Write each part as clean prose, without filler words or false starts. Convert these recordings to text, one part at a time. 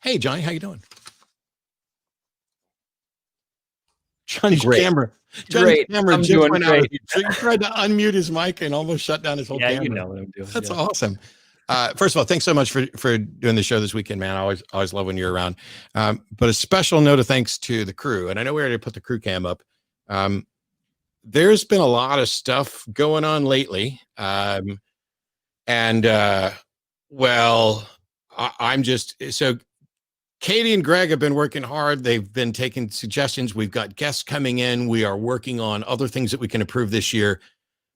Hey, Johnny, how you doing? Johnny's Great. camera. Great. I'm just doing went great. out. So you tried to unmute his mic and almost shut down his whole Yeah, camera. you know what I'm doing. That's yeah. awesome. First of all, thanks so much for doing the show this weekend, man. I always love when you're around. But a special note of thanks to the crew. And I know we already put the crew cam up. There's been a lot of stuff going on lately. I'm just so Katie and Greg have been working hard. They've been taking suggestions. We've got guests coming in. We are working on other things that we can improve this year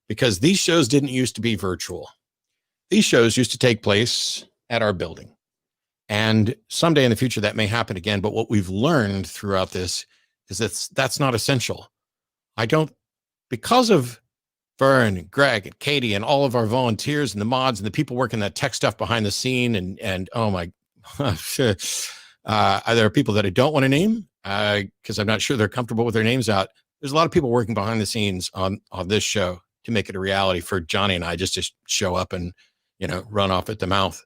because these shows didn't used to be virtual. These shows used to take place at our building. And someday in the future, that may happen again. But what we've learned throughout this is that's not essential. Because of Vern, Greg, and Katie, and all of our volunteers and the mods and the people working that tech stuff behind the scene, and oh my, there are people that I don't want to name because I'm not sure they're comfortable with their names out. There's a lot of people working behind the scenes on this show to make it a reality for Johnny and I just to show up and, run off at the mouth.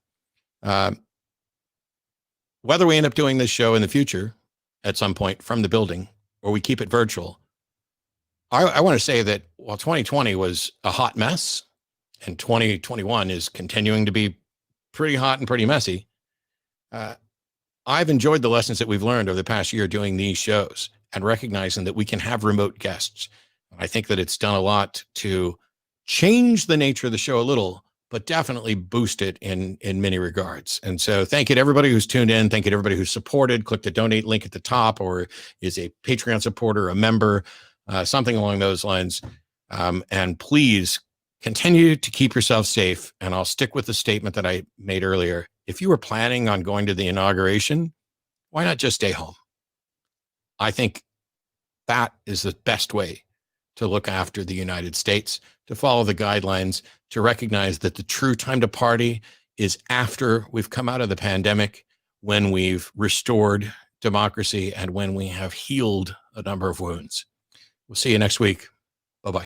Whether we end up doing this show in the future at some point from the building or we keep it virtual, I want to say that while 2020 was a hot mess and 2021 is continuing to be pretty hot and pretty messy, I've enjoyed the lessons that we've learned over the past year doing these shows and recognizing that we can have remote guests. I think that it's done a lot to change the nature of the show a little, but definitely boost it in many regards. And so thank you to everybody who's tuned in. Thank you to everybody who's supported. Click the donate link at the top or is a Patreon supporter, a member, something along those lines. And please continue to keep yourself safe. And I'll stick with the statement that I made earlier. If you were planning on going to the inauguration, why not just stay home? I think that is the best way to look after the United States, to follow the guidelines, to recognize that the true time to party is after we've come out of the pandemic, when we've restored democracy and when we have healed a number of wounds. We'll see you next week.